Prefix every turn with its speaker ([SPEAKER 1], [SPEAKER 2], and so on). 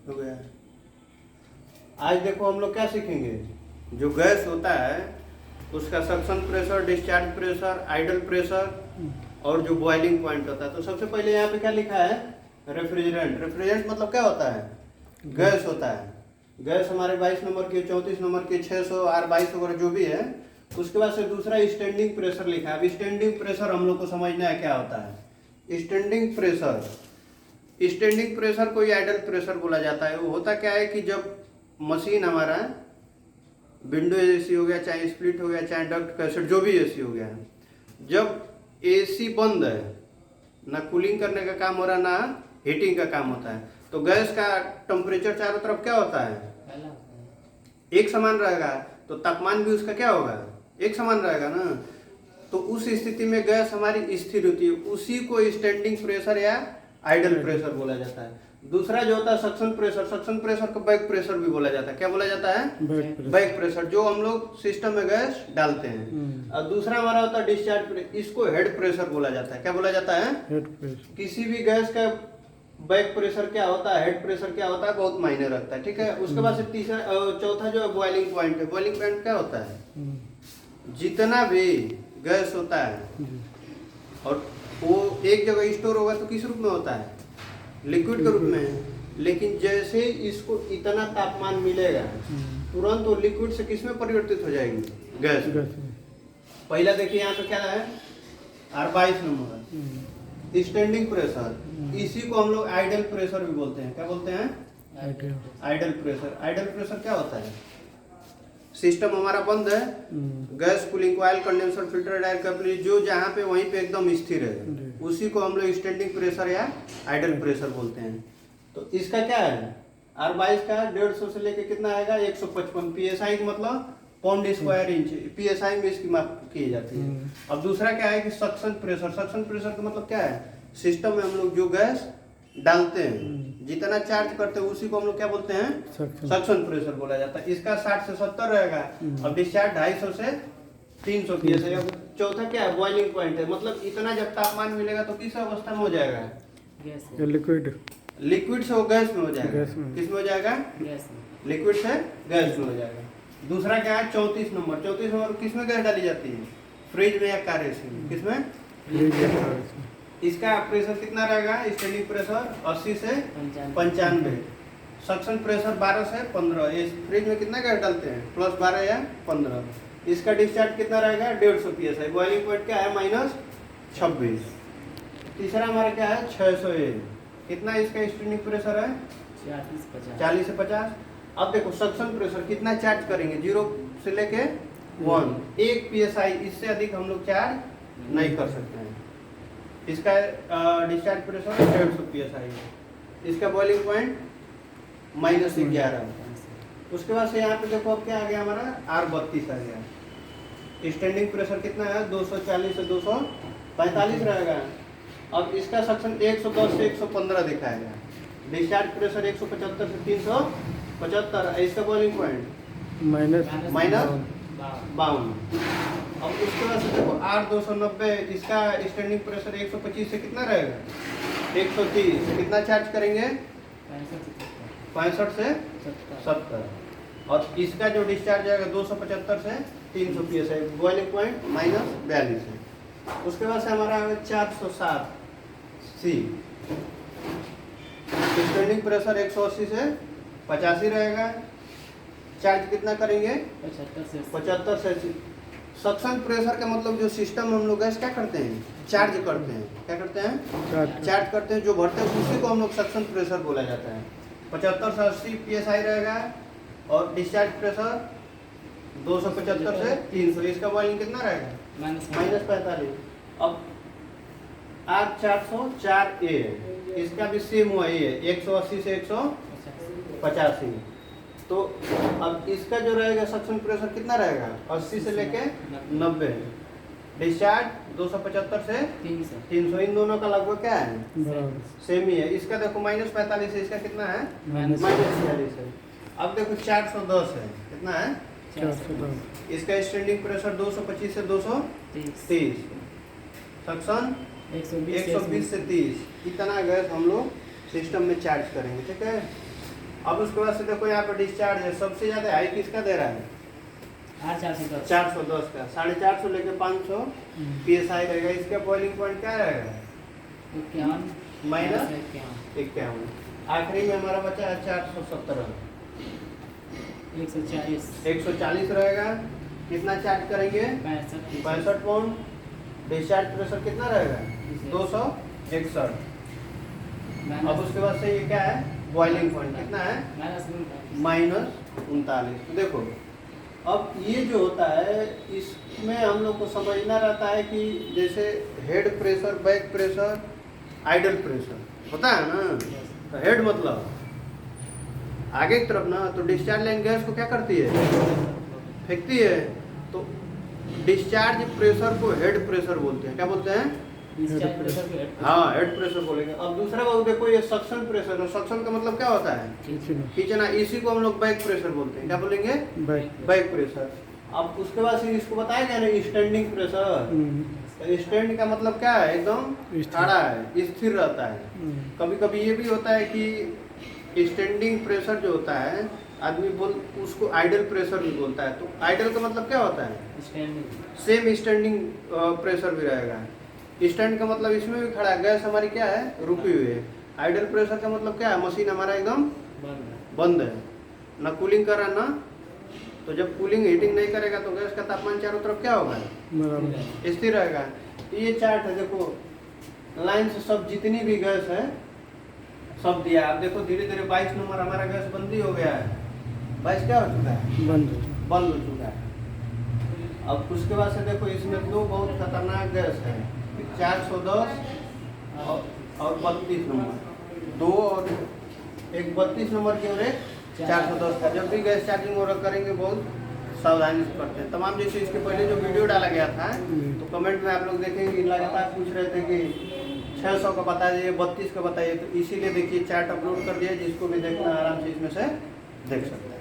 [SPEAKER 1] हो गया। आज देखो हम लोग क्या सीखेंगे, जो गैस होता है उसका suction pressure, discharge pressure, idle pressure और जो बॉइलिंग पॉइंट होता है। तो सबसे पहले यहाँ पे क्या लिखा है, रेफ्रिजरेंट। रेफ्रिजरेंट मतलब क्या होता है, गैस होता है। गैस हमारे 22 नंबर की, 34 नंबर की, 600 R22 वगैरह जो भी है। उसके बाद से दूसरा स्टैंडिंग प्रेशर लिखा है। अब स्टैंडिंग प्रेशर हम लोग को समझना है क्या होता है। स्टैंडिंग प्रेशर, स्टैंडिंग प्रेशर को आइडल प्रेशर बोला जाता है। वो होता क्या है कि जब मशीन हमारा विंडो एसी हो गया, चाहे स्प्लिट हो गया, चाहे डक्ट कैसेट जो भी एसी हो गया, जब एसी बंद है, ना कूलिंग करने का काम हो रहा, ना हीटिंग का काम होता है, तो गैस का टेम्परेचर चारों तरफ क्या होता है, एक समान रहेगा। तो तापमान भी उसका क्या होगा, एक समान रहेगा ना। तो उस स्थिति में गैस हमारी स्थिर होती है, उसी को स्टैंडिंग प्रेशर या आइडल प्रेशर बोला जाता है। दूसरा जो होता है सक्शन प्रेशर, सक्शन प्रेशर को बैक प्रेशर भी बोला जाता है। क्या बोला जाता है, बैक प्रेशर, जो हम लोग सिस्टम में गैस डालते हैं। और दूसरा हमारा होता है डिस्चार्ज प्रेशर, इसको हेड प्रेशर बोला जाता है। क्या बोला जाता है,
[SPEAKER 2] हेड प्रेशर।
[SPEAKER 1] किसी भी गैस का बैक प्रेशर क्या होता है, हेड प्रेशर क्या होता है, बहुत मायने रखता है। ठीक है। उसके बाद से तीसरा चौथा जो है बॉइलिंग पॉइंट है। बॉइलिंग पॉइंट क्या होता है, जितना भी गैस होता है और वो एक जगह स्टोर होगा तो किस रूप में होता है, लिक्विड के रूप में। लेकिन जैसे इसको इतना तापमान मिलेगा, तुरंत वो लिक्विड से किस में परिवर्तित हो जाएगी, गैस में। पहला देखिए यहाँ पे क्या है, R22 नंबर स्टैंडिंग प्रेशर। इसी को हम लोग आइडल प्रेशर भी बोलते हैं। क्या बोलते हैं, आइडल प्रेशर। आइडल प्रेशर क्या होता है, सिस्टम हमारा बंद है, gas cooling coil, condenser, filter, dial, capillary जो जहाँ पे वहीं पे एकदम स्थिर है, उसी को हम लोग स्टैंडिंग प्रेशर या आइडल प्रेशर बोलते हैं। तो इसका क्या है, R22 का 150 से लेके कितना आएगा, 155 PSI मतलब पाउंड स्क्वायर इंच, PSI में इसकी माप की जाती है। अब दूसरा क्या है कि सक्शन प्रेशर। सक्शन प्रेशर का मतलब क्या है, सिस्टम में हम लोग जो गैस डालते हैं, जितना चार्ज करते हैं उसी को हम लोग क्या बोलते हैं, सक्शन प्रेशर बोला जाता है। इसका 60 से 70 रहेगा। अब डिस्चार्ज 250 से 300 PSI। अब चौथा क्या है, बॉइलिंग पॉइंट है। मतलब इतना जब तापमान मिलेगा तो किस अवस्था में हो जाएगा,
[SPEAKER 2] लिक्विड,
[SPEAKER 1] लिक्विड से वो गैस में हो जाएगा। किस में हो जाएगा, लिक्विड से गैस में हो जाएगा। दूसरा क्या है, 34 नंबर। 34 नंबर किस में गैस डाली जाती है, फ्रिज में या कार्यशील में, किसमें। इसका प्रेशर कितना रहेगा, स्टैंडिंग प्रेशर 80 से 95, सक्शन प्रेशर 12 से 15। इस फ्रिज में कितना गैस डालते हैं, +12 या 15। इसका डिस्चार्ज कितना रहेगा, 150 PSI। बॉइलिंग पॉइंट क्या है, -26। तीसरा हमारा क्या है, 600 A। कितना इसका स्टैंडिंग प्रेशर है, 40 से 50। अब देखो सक्शन प्रेशर कितना चार्ज करेंगे, 0 से लेके 1 PSI, इससे अधिक हम लोग चार्ज नहीं कर सकते हैं। इसका डिस्चार्ज प्रेशर 150 PSI है। इसका बॉइलिंग पॉइंट -11। उसके बाद से यहाँ पे देखो अब क्या आ गया हमारा, R32 आ गया। स्टैंडिंग प्रेशर कितना है, 240 से 245 रहेगा। अब इसका सक्शन 110 से 115 दिखाएगा। डिस्चार्ज प्रेशर 175 से 375। इसका बॉइलिंग पॉइंट -52। अब उसके बाद से देखो R290, इसका स्टैंडिंग प्रेशर 125 से कितना रहेगा, 130। कितना चार्ज करेंगे, 65 से 70। और इसका जो डिस्चार्ज आएगा 275 से 300 PSI। बॉइलिंग पॉइंट -42 है। उसके बाद से हमारा आएगा 407 C। स्टैंडिंग प्रेशर 180 से 85 रहेगा। चार्ज कितना करेंगे, 75 से 80। सक्शन प्रेशर का मतलब जो सिस्टम हम लोग गैस क्या करते हैं, चार्ज करते हैं। क्या करते हैं, चार्ज करते हैं। जो भरते हैं उसी को हम लोग सक्शन प्रेशर बोला जाता है। 75 से 80 PSI रहेगा। और डिस्चार्ज प्रेशर 275 से 300। इसका बॉइलिंग कितना रहेगा, -45। अब R404A, इसका भी सेम वही है, 180 से 185। तो अब इसका जो रहेगा सक्शन प्रेशर कितना रहेगा, 80 से लेके 90। डिस्चार्ज 275 से 300। इन दोनों का लगभग क्या है, सेम ही है। इसका देखो -45 है, इसका कितना है, -46 है। अब देखो 410 है, कितना है, 410। इसका स्टैंडिंग प्रेशर 225 से 230। सक्शन 120 से 30। इतना गैस हम लोग सिस्टम में चार्ज करेंगे। ठीक है। अब उसके बाद से देखो यहाँ पे डिस्चार्ज है, सबसे ज्यादा हाई किसका दे रहा है? 410 का, 450 लेके 500 PSI रहेगा। इसका बॉइलिंग पॉइंट क्या रहेगा? -51। आखिरी में हमारा बचा है 470, 140 रहेगा। कितना चार्ज करेंगे? 65 पाउंड। डिस्चार्ज प्रेशर कितना रहेगा? 261। अब उसके बाद से ये क्या है? बॉइलिंग पॉइंट कितना है? -39। तो देखो अब ये जो होता है इसमें हम लोग को समझना रहता है कि जैसे head pressure, back pressure, idle pressure होता है ना। तो हेड मतलब आगे की तरफ ना, तो डिस्चार्ज लाइन गैस को क्या करती है? फेंकती है। तो डिस्चार्ज प्रेशर को हेड प्रेशर बोलते हैं। क्या बोलते हैं? हाँ, हेड प्रेशर बोलेंगे। अब दूसरा बात देखो, ये सक्शन प्रेशर है। सक्शन का मतलब क्या होता है? खींचना। इसी को हम लोग बैक प्रेशर बोलते हैं। क्या बोलेंगे? Back pressure. अब उसके बाद से इसको बताया गया ना स्टैंडिंग प्रेशर। स्टैंड का मतलब क्या है? एकदम खड़ा है, स्थिर रहता है। कभी कभी ये भी होता है कि स्टैंडिंग प्रेशर जो होता है आदमी उसको आइडल प्रेशर भी बोलता है। तो आइडल का मतलब क्या होता है? सेम स्टैंडिंग प्रेशर भी रहेगा। स्टैंड का मतलब इसमें भी खड़ा है, गैस हमारी क्या है? रुकी हुई है। आइडल प्रेशर का मतलब क्या है? मशीन हमारा एकदम बंद है, ना कूलिंग कर रहा ना। तो जब कूलिंग हीटिंग नहीं करेगा तो गैस का तापमान चारों तरफ क्या होगा? स्थिर रहेगा। ये चार्ट है, देखो लाइन से सब जितनी भी गैस है सब दिया। आप देखो धीरे धीरे 22 नंबर हमारा गैस बंदी हो गया है। 22 क्या हो चुका है? बंद हो चुका है। अब उसके बाद से देखो इसमें दो बहुत खतरनाक गैस है, 410 और 32 नंबर। दो और एक 32 नंबर की और एक 410 का। जब भी गैस चार्जिंग और करेंगे बहुत सावधानी से करते हैं। तमाम जैसे इसके पहले जो वीडियो डाला गया था तो कमेंट में आप लोग देखेंगे लगातार पूछ रहे थे कि 600 का बताइए, 32 का बताइए। तो इसीलिए देखिए चार्ट अपलोड कर दिया, जिसको भी देखना आराम से इसमें से देख सकते हैं।